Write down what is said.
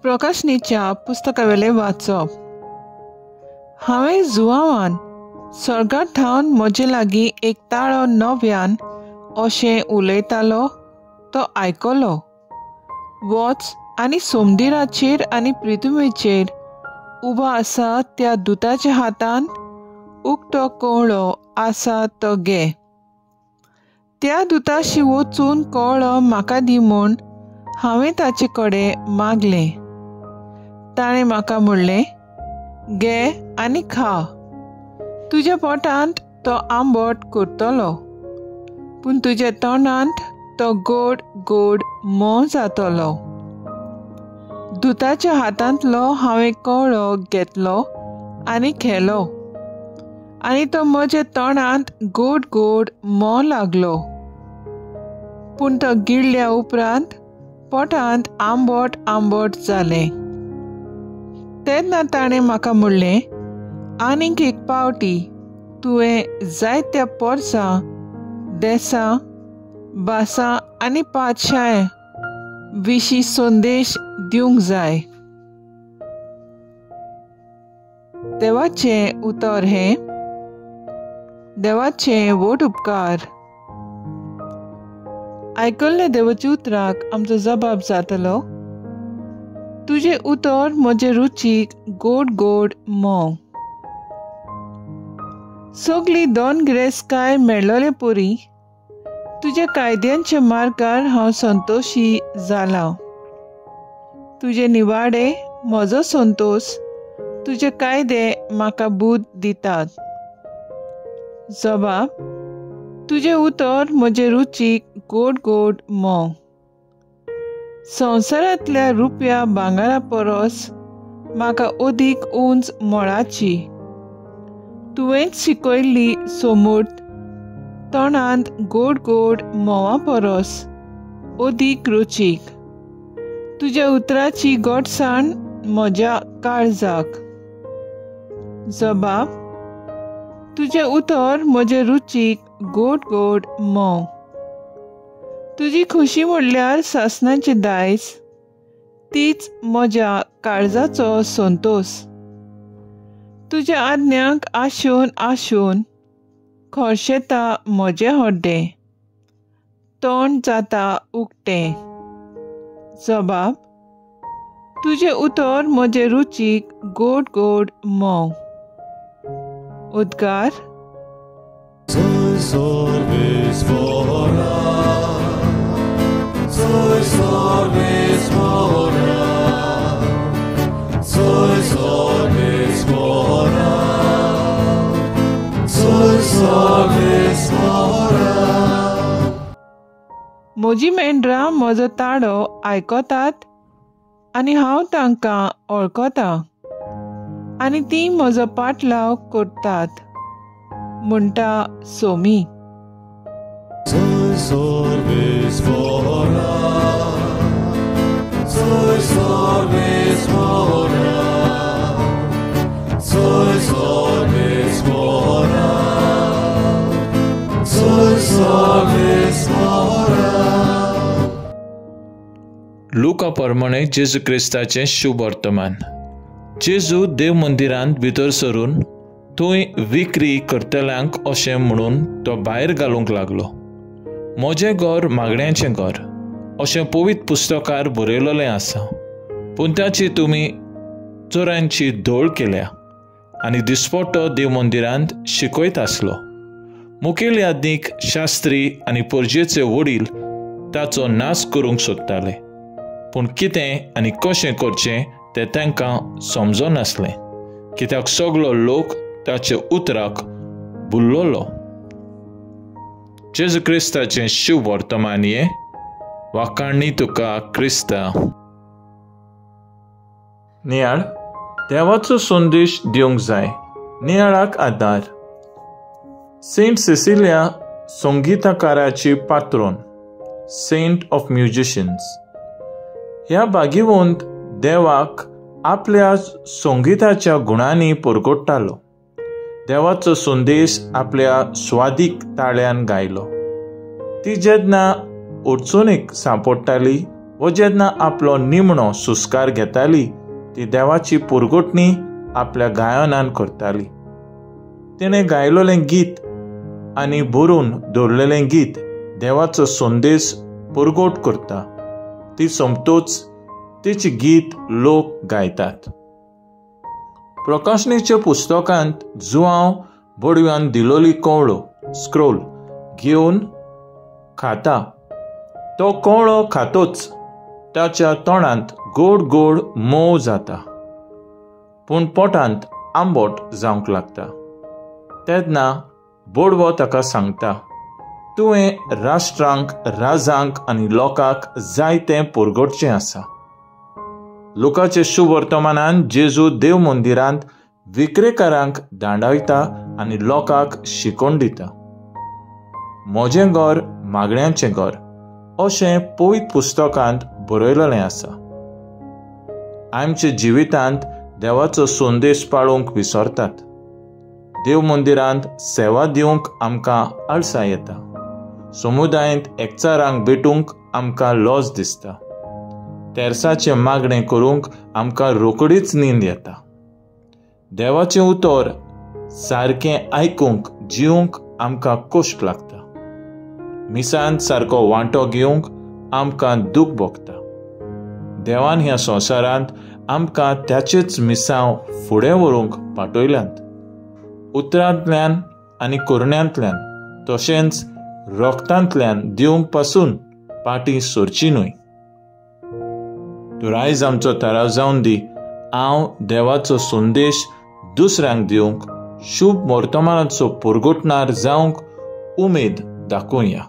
प्रकाशनीच्या पुस्तकावेले वाचप। हांवें जुवावान सर्गांत धांवन म्हजे लागीं एक ताळो नव्यान अशें उलयतालो तो आयकलो। वच आनी सोमदिराचेर आनी पृथ्वीचेर उबो आसा त्या दुताच्या हातान उक्तो कवळो आसा तो घे। त्या दुताशी वचून कवळो म्हाका दी म्हूण हांवें ताचे कडेन मागलें। ताणें म्हाका म्हणलें, घे आनी खा, तुज्या पोटांत तो आंबट करतलो, पूण तुज्या तोंडांत तो गोड गोड मोव जातलो। दुताच्या हातांतलो हांवें कवळो घेतलो आनी खेलो, आनी तो म्हज्या तोंडांत गोड गोड मोव लागलो, पूण तो गिळ्ळ्या उपरांत पोटांत आंबट आंबट जालें। तेन्ना ताणें म्हाका म्हणलें, आनीक एक पावटी तुवें जायत्या पोरसां, देसां, भासां आनी पातशांय विशीं संदेश दिवंक जाय। देवाचें उतर हें, देवाचें व्हड उपकार। आयकल्ल्या देवाच्या उतराक आमचो जबाब जातलो, तुजें उतर म्हजे रुचीक गोड गोड मोव। सगळी दोनगिरेस्तकाय मेळ्ळले परी तुज्या कायद्यांच्या मार्गार हांव संतोशी जालां। तुजे निवाडे म्हजो संतोश, तुजे कायदे म्हाका बूद दितात। जबाब, तुजें उतर म्हजे रुचीक गोड गोड मोव। संवसारांतल्या रुपया भांगारा परस म्हाका अदीक उंच मोळाची। तुवेंच शिकयल्ली समूर्त तोंडांत गोड गोड मोवा परस अदीक रुचीक। तुज्या उतराची गोडसाण म्हज्या काळजाक। जबाब, तुजें उतर म्हजे रुचीक गोड गोड मोव। तुजी खुशी म्हणल्यार सासणाचें दायज, तीच म्हज्या काळजाचो संतोश। तुज्या आज्ञांक आशून आशून खोर्शेता म्हजें हड्डें, तोंड जाता उक्तें। जबाब, तुजें उतर म्हजे रुचीक गोड गोड मोव। उद्गार, Soy sorbes mora, soy sorbes mora, soy sorbes mora, soy sorbes mora. म्हजी मेंढरां म्हजो ताळो आयकतात आनी हांव तांकां वळखतां, आनी तीं म्हजो पाटलाव करतात, म्हणटा Somi. Soy sorbes mora, soy sorbes mora, soy sorbes mora, soy sorbes mora. लुका प्रमाणे जेजू क्रिस्ताचें शुभ वर्तमान। जेजू देव मंदिरांत भितर सरून थंय विक्री करतल्यांक अशें म्हणून तो भायर घालूंक लागलो। म्हजें घर मागण्यांचें घर अशें पवित्र पुस्तकार बरयलोलें आसा, पूण ताची तुमी चोरांची धोळ केल्या आनी दिसपट्टो देव मंदिरांत शिकयत आसलो। मुखेल यादनीक, शास्त्री आनी पर्जेचे वडील ताचो नाश करूंक सोदताले, पूण कितें आनी कशें करचें तें तांकां समजनासलें, कित्याक सगळो लोक ताचे उतराक भुल्लोलो। जेजू क्रिस्ताचें शुभ वर्तमान हें। वाखाणणी तुका क्रिस्ता। नियाळ, देवाचो संदेश दिवंक जाय। नियाळाक आदार। सेंट सिसिलिया संगीतकाराची पात्रोन, सेंट ऑफ म्युजिशियन्स। ह्या भागिवंत देवाक आपल्या संगीताच्या गुणांनी परगट्टालो। देवाचो संदेश आपल्या स्वादीक ताळ्यान गायलो। ती जेन्ना अडचणीक सांपडटाली वो जेन्ना आपलो निमणो सुस्कार घेताली ती देवाची पुरगुटणी आपल्या गायनान करताली. तिणें गायलोलें गीत आनी बरोवन दवरलेलें गीत देवाचो संदेश पुरगोट करता. ती सोमतूच तिचें गीत लोक गायतात. प्रकाशनेच्या पुस्तकांत जुआंव बडव्यान दिलोली कवळो स्क्रोल घेवन खाता. तो कवळो खातोच ताच्या तोंडांत गोड गोड मोव जाता, पूण पोटांत आंबट जावंक लागता. तेन्ना बोडवो ताका सांगता, तुवें राष्ट्रांक, राजांक आनी लोकांक जायतें पुरगोडचें आसा. लुकाचे शुभ वर्तमानांत जेजू देव मंदिरांत विक्रेकारांक दांडायता आनी लोकांक शिकोवन दिता. म्हजें घर मागण्यांचें घर अशें पवित्र पुस्तकांत बरयलेलें आसा. आमच्या जिवितांत देवाचो संदेश पाळूंक विसरतात. देव मंदिरांत सेवा दिवंक आमकां आळसाय येता. समुदायांत एकचारांक भेटूंक आमकां लॉस दिसता. तेर्साचें मागणें करूंक आमकां रोकडीच नींद येता. देवाचें उतर सारकें आयकूंक जिवंक आमकां कश्ट लागता. मिसांत सारको वांटो घेवंक आमकां दूख भोगता. देवान ह्या संवसारांत आमकां त्याचेच मिसांव फुडें व्हरूंक पाठयल्यांत. उतरांतल्यान आनी कुरण्यांतल्यान तशेंच रोगतांतल्यान दिवंक पासून पाटी सोरची न्हय. तूं आयज आमचो थाराव जावन दी. हांव देवाचो संदेश दुसऱ्यांक दिवंक, शुभ वर्तमानाचो पुरगुटणार जावंक उमेद दाखोवया.